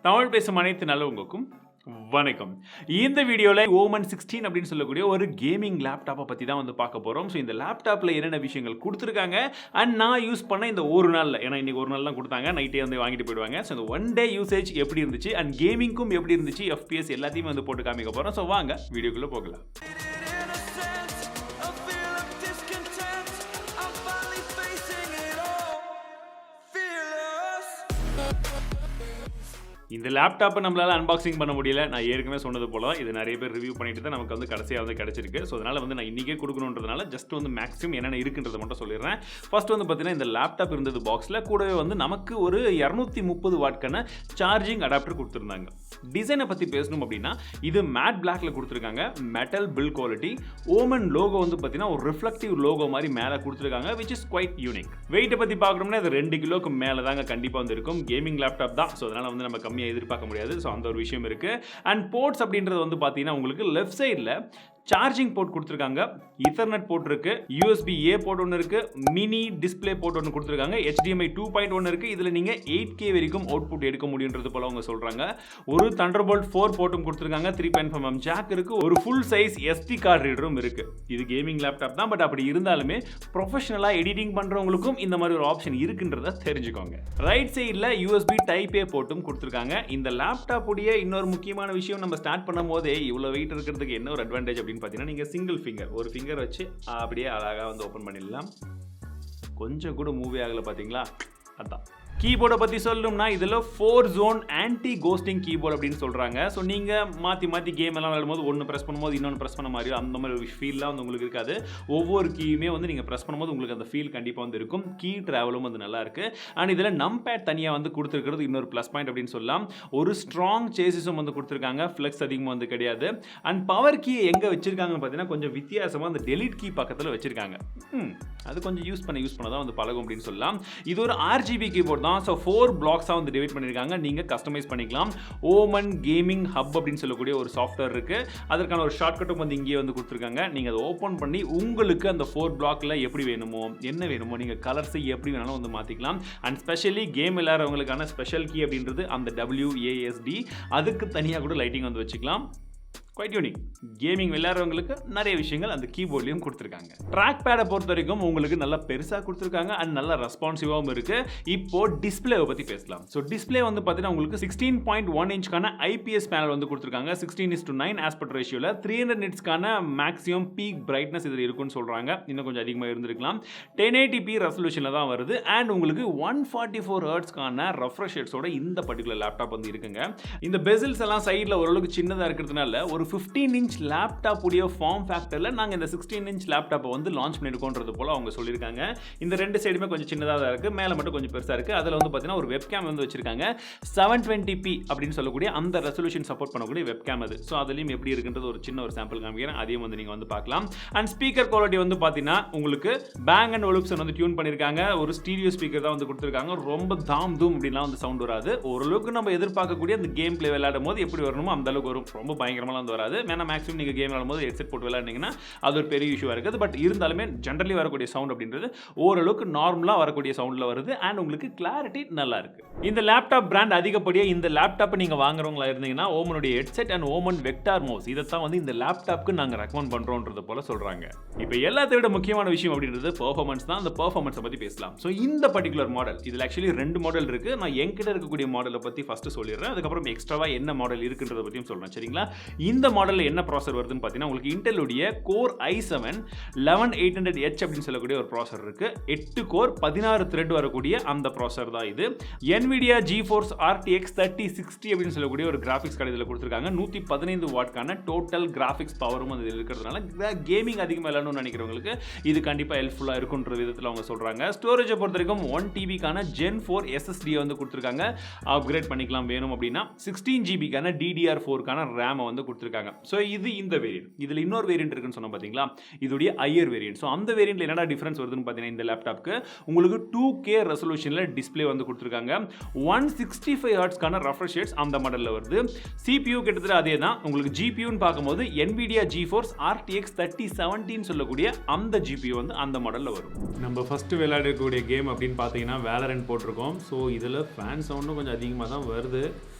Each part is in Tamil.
தமிழ் பேசும் அனைத்து நல்லவங்களுக்கும் வணக்கம். இந்த வீடியோவில் OMEN 16 அப்படின்னு சொல்லக்கூடிய ஒரு கேமிங் லேப்டாப்பை பற்றி தான் வந்து பார்க்க போகிறோம். ஸோ இந்த லேப்டாப்பில் என்னென்ன விஷயங்கள் கொடுத்துருக்காங்க அண்ட் நான் யூஸ் பண்ண இந்த ஒரு நாளில், ஏன்னா இன்றைக்கி ஒரு நாள் தான் கொடுத்தாங்க, நைட்டே வந்து வாங்கிட்டு போயிடுவாங்க. ஸோ இந்த ஒன் டே யூசேஜ் எப்படி இருந்துச்சு அண்ட் கேமிங்க்கும் எப்படி இருந்துச்சு, FPS எல்லாத்தையுமே வந்து போட்டு காமிக்க போகிறோம். ஸோ வாங்க வீடியோக்குள்ளே போகலாம். இந்த லேப்டாப்பை நம்மளால் அன்பாக்சிங் பண்ண முடியல. நான் ஏற்கனவே சொன்னது போல இது நிறைய பேர் ரிவ்யூ பண்ணிட்டு தான் நமக்கு வந்து கடைசியாக வந்து கிடச்சிருக்கு. ஸோ அதனால் வந்து நான் இன்றைக்கே கொடுக்கணுன்றதுனால ஜஸ்ட் வந்து மேக்ஸிமம் என்னென்ன இருக்குன்றதை மட்டும் சொல்லிடுறேன். ஃபர்ஸ்ட் வந்து பார்த்தீங்கன்னா இந்த லேப்டாப் இருந்தது பாக்ஸில், கூடவே வந்து நமக்கு ஒரு 230 வாட்க்கான சார்ஜிங் அடாப்டர் கொடுத்துருந்தாங்க. டிசைனை பற்றி பேசணும் அப்படின்னா இது மேட் பிளாக்ல கொடுத்துருக்காங்க, மெட்டல் பில்ட் குவாலிட்டி. ஓமன் லோகோ வந்து பார்த்தீங்கன்னா ஒரு ரிஃப்ளெக்டிவ் லோகோ மாதிரி மேலே கொடுத்துருக்காங்க, விச் இஸ் குவைட் யூனிக். வெயிட்டை பற்றி பார்க்கணும்னா இது 2 கிலோக்கு மேலே தாங்க கண்டிப்பாக வந்து இருக்கும். கேமிங் லேப்டாப் தான், ஸோ அதனால் வந்து நம்ம கம்மியாக எதிர்பார்க்க முடியாது. ஸோ அந்த ஒரு விஷயம் இருக்கு. அண்ட் போர்ட்ஸ் அப்படின்றது வந்து பார்த்தீங்கன்னா உங்களுக்கு லெஃப்ட் சைடில் சார்ஜிங் போர்ட் கொடுத்துருக்காங்க, ஈத்தர்நெட் போர்ட் இருக்கு, USB A போர்ட் ஒன்று இருக்கு, மினி டிஸ்பிளே போர்ட் ஒன்று கொடுத்துருக்காங்க, HDMI 2.1 இருக்கு. இதில் நீங்கள் 8K வரைக்கும் அவுட்புட் எடுக்க முடியுன்றது போல அவங்க சொல்றாங்க. ஒரு தண்டர்போல்ட் 4 போர்ட்டும் கொடுத்துருக்காங்க, 3.5mm ஜாக் இருக்கு, ஒரு ஃபுல் சைஸ் SD கார்டு ரீடரும் இருக்கு. இது கேமிங் லேப்டாப் தான், பட் அப்படி இருந்தாலுமே ப்ரொஃபஷனலா எடிட்டிங் பண்றவங்களுக்கும் இந்த மாதிரி ஒரு ஆப்ஷன் இருக்குன்றத தெரிஞ்சுக்கோங்க. ரைட் சைடில் USB Type A போர்ட்டும் கொடுத்துருக்காங்க. இந்த லேப்டாப் உடைய இன்னொரு முக்கியமான விஷயம், நம்ம ஸ்டார்ட் பண்ணும் போதே இவ்வளவு வெயிட் இருக்கிறதுக்கு என்ன ஒரு அட்வான்டேஜ் அப்படின்னு பார்த்தீங்கன்னா, நீங்க சிங்கிள் ஃபிங்கர், ஒரு ஃபிங்கர் வச்சு அப்படியே அழகாக வந்து ஓப்பன் பண்ணிடலாம். கொஞ்சம் கூட மூவி ஆகலை பார்த்தீங்களா? அதான். கீபோர்டை பற்றி சொல்லணும்னா இதில் 4 ஜோன் ஆன்டி கோஸ்டிங் கீபோர்டு அப்படின்னு சொல்கிறாங்க. ஸோ நீங்கள் மாற்றி கேம் எல்லாம் விளையாடும் போது ஒன்று ப்ரெஸ் பண்ணும்போது இன்னொன்று ப்ரெஸ் பண்ண மாதிரி அந்த மாதிரி ஒரு ஃபீல்லாம் வந்து உங்களுக்கு இருக்காது. ஒவ்வொரு கீயுமே வந்து நீங்கள் ப்ரெஸ் பண்ணும்போது உங்களுக்கு அந்த ஃபீல் கண்டிப்பாக வந்து இருக்கும். கீ ட்ராவலும் வந்து நல்லா இருக்குது. அண்ட் இதில் நம்பேட் தனியாக வந்து கொடுத்துருக்கிறது இன்னொரு ப்ளஸ் பாயிண்ட் அப்படின்னு சொல்லலாம். ஒரு ஸ்ட்ராங் சேசிஸும் வந்து கொடுத்துருக்காங்க, ஃப்ளெக்ஸ் அதிகமாக வந்து கிடையாது. அண்ட் பவர் கீ எங்கே வச்சிருக்காங்கன்னு பார்த்தீங்கன்னா கொஞ்சம் வித்தியாசமாக அந்த டெலிட் கீ பக்கத்தில் வச்சிருக்காங்க. அது கொஞ்சம் யூஸ் பண்ண தான் வந்து பழகும் அப்படின்னு சொல்லலாம். இது ஒரு RGB கீபோர்ட் தான். ஸோ 4 பிளாக்ஸாக வந்து டிவைட் பண்ணியிருக்காங்க, நீங்கள் கஸ்டமைஸ் பண்ணிக்கலாம். OMEN Gaming Hub அப்படின்னு சொல்லக்கூடிய ஒரு சாஃப்ட்வேர் இருக்குது, அதற்கான ஒரு ஷார்ட்கட்டும் வந்து இங்கேயே வந்து கொடுத்துருக்காங்க. நீங்கள் அதை ஓப்பன் பண்ணி உங்களுக்கு அந்த 4 பிளாக்ல எப்படி வேணுமோ என்ன வேணுமோ நீங்கள் கலர்ஸை எப்படி வேணாலும் வந்து மாற்றிக்கலாம். அண்ட் ஸ்பெஷலி கேம் விளையாடுறவங்களுக்கான ஸ்பெஷல் கீ அப்படின்றது அந்த WASD, அதுக்கு தனியாக கூட லைட்டிங் வந்து வச்சுக்கலாம். Quite unique. கேமிங் விளையாடுறவங்களுக்கு நிறைய விஷயங்கள் அந்த கீபோர்ட்லையும் கொடுத்துருக்காங்க. ட்ராக் பேடை பொறுத்த வரைக்கும் உங்களுக்கு நல்லா பெருசாக கொடுத்துருக்காங்க அண்ட் நல்லா ரெஸ்பான்சிவாகவும் இருக்கு. இப்போ டிஸ்பிளேவை பற்றி பேசலாம். ஸோ டிஸ்பிளே வந்து பார்த்தீங்கன்னா உங்களுக்கு 16.1 இன்ச்க்கான IPS பேனல் வந்து கொடுத்துருக்காங்க. 16:9 ஆஸ்பெக்ட் ரேஷியோவில் 300 நிட்ஸ்க்கான மேக்ஸிமம் பீக் பிரைட்னஸ் இதில் இருக்குன்னு சொல்கிறாங்க. இன்னும் கொஞ்சம் அதிகமாக இருந்திருக்கலாம். 1080p ரெசல்யூஷனில் தான் வருது. அண்ட் உங்களுக்கு 144 ஹெர்ட்ஸ்க்கான ரெஃப்ரெஷ் ரேட்ஸோட இந்த பர்டிகுலர் லேப்டாப் வந்து இருக்குங்க. இந்த பெசில்ஸ் எல்லாம் சைடில் ஓரளவுக்கு சின்னதாக இருக்கிறதுனால ஒரு 15 இன்ச் லேப்டாப் உடைய ஃபார்ம் ஃபேக்டரில் நாங்கள் இந்த 16 இன்ச் லேப்டாப்பை வந்து லான்ச் பண்ணியிருக்கோன்றது போல் அவங்க சொல்லியிருக்காங்க. இந்த 2 சைடுமே கொஞ்சம் சின்னதாக தான் இருக்குது, மேலே மட்டும் கொஞ்சம் பெருசாக இருக்குது. அதில் வந்து பார்த்தீங்கன்னா ஒரு வெப்கேம் வந்து வச்சிருக்காங்க, 720p அப்படின்னு சொல்லக்கூடிய அந்த ரெசல்யூஷன் சப்போர்ட் பண்ணக்கூடிய வெப்கேம் அது. ஸோ அதுலேயும் எப்படி இருக்குன்றது ஒரு சின்ன ஒரு சாம்பிள் காமிக்கிறேன், அதையும் வந்து நீங்கள் வந்து பார்க்கலாம். அண்ட் ஸ்பீக்கர் குவாலிட்டி வந்து பார்த்தீங்கன்னா உங்களுக்கு பேங் அண்ட் ஒலிப்சன் வந்து டியூன் பண்ணியிருக்காங்க. ஒரு ஸ்டீரியோ ஸ்பீக்கர் தான் வந்து கொடுத்துருக்காங்க. ரொம்ப தாம் தூம் அப்படின்லாம் வந்து சவுண்ட் வராது. ஓரளவுக்கு நம்ம எதிர்பார்க்கக்கூடிய அந்த கேம் பிளே விளையாடும் போது எப்படி வரணுமோ அந்த அளவுக்கு வரும். ரொம்ப பயங்கரமாக வந்து வராது. ஏன்னா மேக்ஸிமம் நீங்கள் கேம் விளையாடும் போது ஹெட்செட் போட்டு விளையாடிங்கன்னா அது ஒரு பெரிய இஷ்யூவாக இருக்குது. பட் இருந்தாலுமே ஜென்ரலி வரக்கூடிய சவுண்ட் அப்படின்றது ஓரளவுக்கு நார்மலாக வரக்கூடிய சவுண்டில் வருது. அண்ட் உங்களுக்கு கிளாரிட்டி நல்லா இருக்குது. இந்த லேப்டாப் பிராண்ட் அதிகப்படியாக இந்த லேப்டாப்பை நீங்கள் வாங்குறவங்களா இருந்தீங்கன்னா ஓமனுடைய headset and OMEN Vector mouse இதைத்தான் வந்து இந்த லேப்டாப்க்கு நாங்கள் ரெக்கமெண்ட் பண்ணுறோன்றது போல சொல்கிறாங்க. இப்போ எல்லாத்தை விட முக்கியமான விஷயம் அப்படின்றது பெர்ஃபார்மன்ஸ் தான். அந்த பெர்ஃபார்மன்ஸை பற்றி பேசலாம். ஸோ இந்த பர்டிகுலர் மாடல் இதில் ஆக்சுவலி 2 மாடல் இருக்குது. நான் என்கிட்ட இருக்கக்கூடிய மாடலை பற்றி ஃபஸ்ட்டு சொல்லிடுறேன், அதுக்கப்புறம் எக்ஸ்ட்ராவாக என்ன மாடல் இருக்குன்றதை பற்றியும் சொல்கிறேன். சரிங்களா? இந்த மாடலில் என்ன ப்ராசர் வருதுன்னு பார்த்தீங்கன்னா உங்களுக்கு இன்டெலுடைய கோர் i7 11800H அப்படின்னு சொல்லக்கூடிய ஒரு ப்ராசர் இருக்கு. 8 கோர் 16 த்ரெட் வரக்கூடிய அந்த ப்ராசர் தான் இது. NVIDIA GeForce RTX 3060 அப்படின்னு சொல்லக்கூடிய ஒரு கிராஃபிக்ஸ் கார்டு இதில் கொடுத்துருக்காங்க. 115 வாட்க்கான டோட்டல் கிராஃபிக்ஸ் பவரும் அது இருக்கிறதுனால கேமிங் அதிகமாக விளையாடணும்னு நினைக்கிறவங்களுக்கு இது கண்டிப்பாக ஹெல்ப்ஃபுல்லாக இருக்குன்ற விதத்தில் அவங்க சொல்கிறாங்க. ஸ்டோரேஜை பொறுத்த வரைக்கும் 1 TBக்கான Gen 4 SSD வந்து கொடுத்துருக்காங்க. அப்கிரேட் பண்ணிக்கலாம் வேணும் அப்படின்னா. 16 GBக்கான DDR4க்கான ரேமை வந்து கொடுத்துருக்காங்க. ஸோ இது இந்த வேரியன்ட். இதில் இன்னொரு வேரியன்ட் இருக்குன்னு சொன்ன பார்த்தீங்களா, இதுடைய ஹையர் வேரியன்ட். ஸோ அந்த வேரியன்ட்ல என்னடா டிஃபரன்ஸ் வருதுன்னு பார்த்தீங்கன்னா இந்த லேப்டாப்க்கு உங்களுக்கு 2K ரெசல்யூஷனில் டிஸ்பிளே வந்து கொடுத்துருக்காங்க. 165 ஹெர்ட்ஸ்க்கான ரெஃப்ரெஷ் ரேட்ஸ் அந்த மாடலில் வருது. CPU கிட்டத்தட்ட அதே தான். உங்களுக்கு GPUன்னு பார்க்கும்போது NVIDIA GeForce RTX 3070 சொல்லக்கூடிய அந்த GPU வந்து அந்த மாடலில் வரும். நம்ம ஃபர்ஸ்ட் விளையாடக்கூடிய கேம் அப்படின்னு பார்த்தீங்கன்னா வேலரண்ட் போட்டிருக்கோம். ஸோ இதில் ஃபேன் சவுண்டும் கொஞ்சம் அதிகமாக தான் வருது.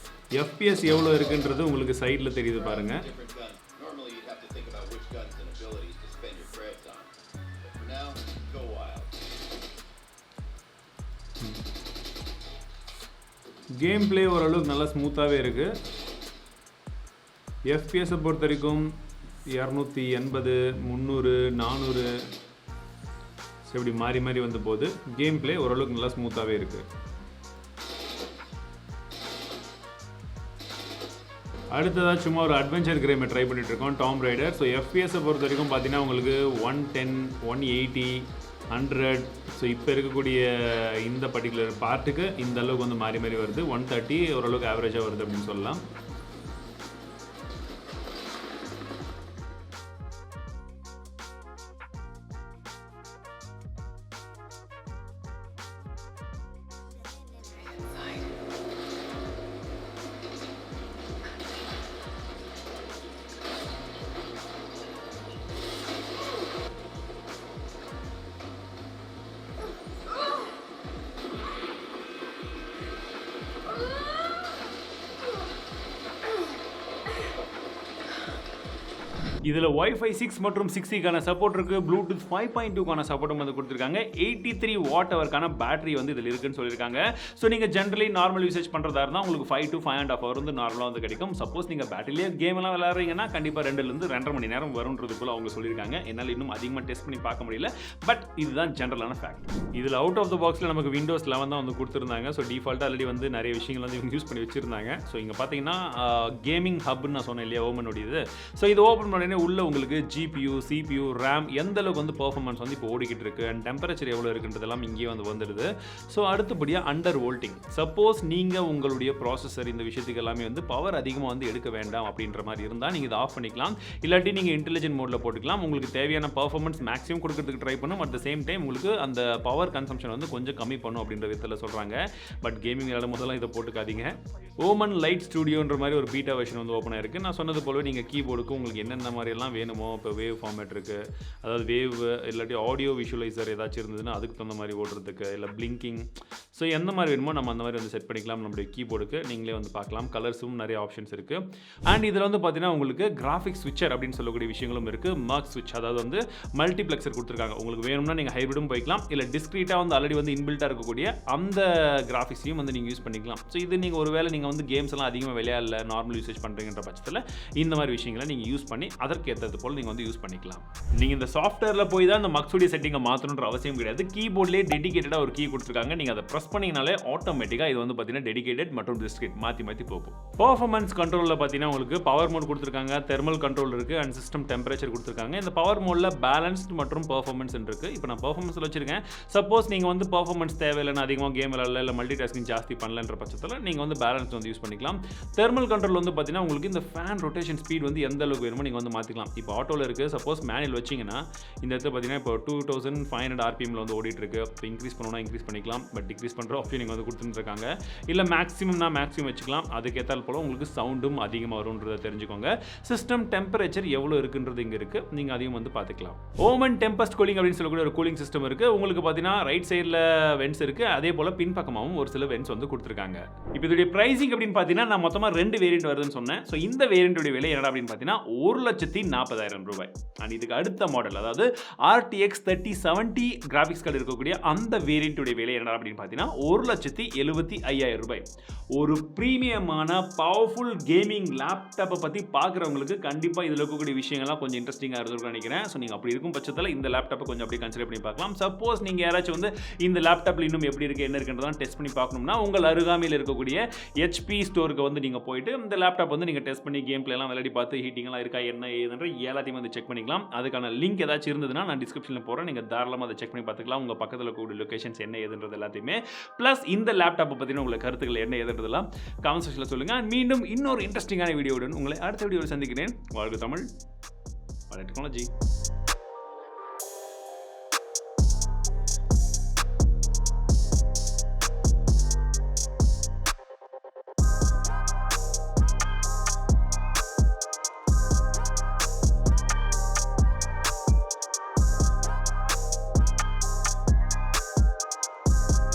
FPS எவ்வளோ இருக்குன்றது உங்களுக்கு சைடில் தெரியுது பாருங்கள். கேம் பிளே ஓரளவுக்கு நல்லா ஸ்மூத்தாகவே இருக்குது. எஃப்பிஎஸை பொறுத்த வரைக்கும் 280, 300, 400 இப்படி மாறி மாறி வந்து போகுது. கேம் பிளே ஓரளவுக்கு நல்லா ஸ்மூத்தாகவே இருக்குது. அடுத்ததாக சும்மா ஒரு அட்வென்ச்சர் கேமை ட்ரை பண்ணிட்டு இருக்கோம், டாம் ரைடர். ஸோ எஃப்பிஎஸை பொறுத்த வரைக்கும் பார்த்தீங்கன்னா உங்களுக்கு 110, 180, 100. ஸோ இப்போ இருக்கக்கூடிய இந்த பர்டிகுலர் பார்ட்டுக்கு இந்த அளவுக்கு வந்து மாறி மாறி வருது. 130 ஓரளவுக்கு ஆவரேஜாக வருது அப்படின்னு சொல்லலாம். இதில் Wi-Fi 6 மற்றும் 6E சப்போர்ட் இருக்குது. ப்ளூடூத் 5.2 சப்போர்ட்டும் வந்து கொடுத்துருக்காங்க. 83 Wh பேட்டரி வந்து இதில் இருக்குன்னு சொல்லியிருக்காங்க. ஸோ நீங்கள் ஜென்ரலி நார்மல் யூசேஜ் பண்ணுறதா இருந்தால் உங்களுக்கு 5 to 5.5 hour வந்து நார்மலாக வந்து கிடைக்கும். சப்போஸ் நீங்கள் பேட்டரியிலே கேம் எல்லாம் விளையாடுறீங்கன்னா கண்டிப்பாக 2லேருந்து 2.5 மணி நேரம் வரும்ன்றதுக்குள்ள அவங்க சொல்லியிருக்காங்க. என்னால் இன்னும் அதிகமாக டெஸ்ட் பண்ணி பார்க்க முடியல. பட் இதுதான் ஜென்ரலான ஃபேக்ட். இதில் அவுட் ஆஃப் த பாக்ஸில் நமக்கு Windows 11 தான் வந்து கொடுத்துருந்தாங்க. ஸோ டிஃபால்ட்டாக ஆல்ரெடி வந்து நிறைய விஷயங்கள் வந்து இவங்க யூஸ் பண்ணி வச்சிருந்தாங்க. ஸோ இங்கே பார்த்தீங்கன்னா கேமிங் ஹப்னு நான் சொன்னேன் இல்லையா, ஓமனோடையது. ஸோ இது ஓப்பன் பண்ணி உள்ள உங்களுக்கு GPU, CPU, RAM எந்த அளவுக்கு வந்து பெர்ஃபார்மன்ஸ் வந்து இப்போ ஓடிக்கிட்டு இருக்கு அண்ட் டெம்பரேச்சர் எவ்வளோ இருக்குன்றதெல்லாம் இங்கேயே வந்து வந்துடுது. ஸோ அடுத்தபடியாக அண்டர் வோல்டிங். சப்போஸ் நீங்கள் உங்களுடைய ப்ராசஸர் இந்த விஷயத்துக்கு எல்லாமே வந்து பவர் அதிகமாக வந்து எடுக்க வேண்டாம் அப்படின்ற மாதிரி இருந்தால் நீங்கள் இதை ஆஃப் பண்ணிக்கலாம். இல்லாட்டி நீங்கள் இன்டெலிஜென்ட் மோடில் போட்டுக்கலாம். உங்களுக்கு தேவையான பெர்ஃபார்மன்ஸ் மேக்ஸிமம் கொடுக்கறதுக்கு ட்ரை பண்ணும். அட் த சேம் டைம் உங்களுக்கு அந்த பவர் கன்சம்ஷன் வந்து கொஞ்சம் கம்மி பண்ணும் அப்படின்ற விதத்தில் சொல்கிறாங்க. பட் கேமிங் விளையாடும் போதெல்லாம் இதை போட்டுக்காதீங்க. ஓமன் லைட் ஸ்டுடியோன்ற மாதிரி ஒரு பீட்டா வெர்ஷன் வந்து ஓப்பன் ஆயிருக்கு. நான் சொன்னது போலவே நீங்கள் கீபோர்டுக்கு உங்களுக்கு என்னென்ன மாதிரியெல்லாம் வேணுமோ, இப்போ வேவ் ஃபார்மேட் இருக்குது, அதாவது வேவ் இல்லாட்டி ஆடியோ விஷுவலைசர் ஏதாச்சும் இருந்ததுன்னா அதுக்கு தகுந்த மாதிரி ஓடுறதுக்கு, இல்லை பிளிங்கிங், ஸோ எந்த மாதிரி வேணுமோ நம்ம அந்த மாதிரி வந்து செட் பண்ணிக்கலாம். நம்மளுடைய கீபோர்டுக்கு நீங்களே வந்து பார்க்கலாம். கலர்ஸும் நிறைய ஆப்ஷன்ஸ் இருக்குது. அண்ட் இதில் வந்து பார்த்தீங்கன்னா உங்களுக்கு கிராஃபிக்ஸ் ஸ்விட்சர் அப்படின்னு சொல்லக்கூடிய விஷயங்களும் இருக்குது. மர்க் ஸ்விட்ச், அதாவது வந்து மல்டிப்ளெக்சர் கொடுத்துருக்காங்க. உங்களுக்கு வேணும்னா நீங்கள் ஹைப்ரிடும் போய்க்கலாம், இல்லை டிஸ்க்ரீட்டாக வந்து ஆல்ரெடி வந்து இன்பில்ட்டாக இருக்கக்கூடிய அந்த கிராஃபிக்ஸையும் வந்து நீங்கள் யூஸ் பண்ணிக்கலாம். ஸோ இது நீங்கள் ஒரு வேளை நீங்கள் வந்து கேம்ஸ் எல்லாம் அதிகமாக விளையாடல, நார்மல் யூசேஜ் பண்ணுறீங்கன்ற பட்சத்தில் இந்த மாதிரி விஷயங்களை நீங்கள் யூஸ் பண்ணி அதற்கு ஏற்றது போல் நீங்கள் வந்து யூஸ் பண்ணிக்கலாம். நீங்கள் இந்த சாஃப்ட்வேரில் போய் தான் இந்த மக்ஸுடைய செட்டிங்கை மாற்றணுன்ற அவசியம் கிடையாது. கீபோர்ட்லேயே டெடிகேட்டடாக ஒரு கீ கொடுத்துருக்காங்க. நீங்கள் அதை ப்ரெஸ் பண்ணிங்கனாலே ஆட்டோமேட்டிக்காக இது வந்து பார்த்தீங்கன்னா டெடிகேட்டட் மற்றும் டிஸ்க்ரீட் மாற்றி போகும். பர்ஃபார்மன்ஸ் கண்ட்ரோலில் பார்த்தீங்கன்னா உங்களுக்கு பவர் மோட் கொடுத்துருக்காங்க, தெர்மல் கண்ட்ரோல் இருக்குது அண்ட் சிஸ்டம் டெம்பரேச்சர் கொடுத்துருக்காங்க. இந்த பவர் மோடில் பேலன்ஸ்ட் மற்றும் பர்ஃபார்மன்ஸ் இருக்குது. இப்போ நான் பர்ஃபார்மன்ஸில் வச்சிருக்கேன். சப்போஸ் நீங்கள் வந்து பர்ஃபார்மன்ஸ் தேவையில்லைன்னு அதிகமாக கேம் விளையாடல, இல்லை மல்டி டாஸ்கிங் ஜாஸ்தி பண்ணலன்ற பட்சத்தில் நீங்கள் வந்து பேலன்ஸ் வந்து யூஸ் பண்ணிக்கலாம். தெர்மல் கண்ட்ரோல் வந்து பார்த்தீங்கன்னா உங்களுக்கு இந்த ஃபேன் ரொட்டேஷன் ஸ்பீட் வந்து எந்த அளவுக்கு வேணுமோ நீங்கள் வந்து மாற்றிக்கலாம். இப்போ ஆட்டோவில் இருக்குது. சப்போஸ் மேனுவல் வச்சிங்கன்னா இந்த இடத்துல பார்த்தீங்கன்னா இப்போ 2500 RPMல வந்து ஓடிட்டு இருக்கு. இப்போ இன்க்ரீஸ் பண்ணணும்னா இன்க்ரீஸ் பண்ணிக்கலாம். பட் டிக்ரீஸ் பண்ணுற ஆப்ஷன் நீங்கள் வந்து கொடுத்துருக்காங்க. இல்லை மேக்ஸிமம்னா மேக்ஸிமம் வச்சுக்கலாம். அதுக்கேற்றால் போல உங்களுக்கு சவுண்டும் அதிகமாக வரும்ன்றதை தெரிஞ்சுக்கோங்க. சிஸ்டம் டெம்பரேச்சர் எவ்வளோ இருக்குன்றது இங்கே இருக்குது. நீங்கள் அதையும் வந்து பார்த்துக்கலாம். ஓமன் டெம்பஸ்ட் கூலிங் அப்படின்னு சொல்லக்கூடிய ஒரு கூலிங் சிஸ்டம் இருக்குது. உங்களுக்கு பார்த்தீங்கன்னா ரைட் சைடில் வென்ட்ஸ் இருக்குது. அதே போல் பின்பக்கமாகவும் ஒரு சில வென்ட்ஸ் வந்து கொடுத்துருக்காங்க. இப்போ இதோடைய ப்ரைசிங் அப்படின்னு பார்த்தீங்கன்னா நான் மொத்தமாக 2 வேரியன்ட் வருதுன்னு சொன்னேன். ஸோ இந்த வேரியன்ட்டுடைய விலை என்ன அப்படின்னு பார்த்தீங்கன்னா 1,40,000 ரூபாய். அண்ட் இதுக்கு அடுத்த மாடல், அதாவது RTX 3070 கிராஃபிக்ஸ் கார்டு இருக்கக்கூடிய அந்த வேரியன்ட்டுடைய விலை என்ன அப்படின்னு பார்த்தீங்கன்னா 1,75,000 ரூபாய். ஒரு ப்ரீமியமான பவர்ஃபுல் கேமிங் லேப்டாப்பை பற்றி பார்க்குறவங்களுக்கு கண்டிப்பாக இதில் இருக்கக்கூடிய விஷயங்கள்லாம் கொஞ்சம் இன்ட்ரெஸ்டிங்காக இருக்கும்னு நினைக்கிறேன். ஸோ நீங்கள் அப்படி இருக்கும் பட்சத்தில் இந்த லேப்டாப்பை கொஞ்சம் அப்படியே கன்சிடர் பண்ணி பார்க்கலாம். சப்போஸ் நீங்கள் யாராச்சும் வந்து இந்த லேப்டாப்பில் இன்னும் எப்படி இருக்குது என்ன இருக்குன்றதான் டெஸ்ட் பண்ணி பார்க்கணும்னா உங்கள் அருகாமையில் இருக்கக்கூடிய HP ஸ்டோருக்கு வந்து நீங்கள் போயிட்டு இந்த லேப்டாப் வந்து நீங்கள் டெஸ்ட் பண்ணி கேம் பிளேலாம் விளையாடி பார்த்து ஹீட்டிங்லாம் இருக்கா என்ன ஏதுன்ற எல்லாத்தையும் வந்து செக் பண்ணிக்கலாம். அதுக்கான லிங்க் ஏதாச்சும் இருந்ததுன்னா நான் டிஸ்கிரிப்ஷனில் போகிறேன். நீங்கள் தாராளமாக அதை செக் பண்ணி பார்த்துக்கலாம். உங்கள் பக்கத்தில் இருக்கக்கூடிய லொகேஷன்ஸ் என்ன ஏதுன்றது எல்லாத்தையுமே, ப்ளஸ் இந்த லேப்டாப்பை பற்றின உங்களுக்கு கருத்துக்கள் என்ன ஏதுன்றதெல்லாம் கமெண்ட் செக்ஷனில் சொல்லுங்கள். மீண்டும் இன்னொரு இன்ட்ரெஸ்டிங்கான வீடியோவுடன் உங்களை அடுத்த வீடியோவில் சந்திக்கிறேன். வாழ்க தமிழ், வளர்க டெக்னாலஜி.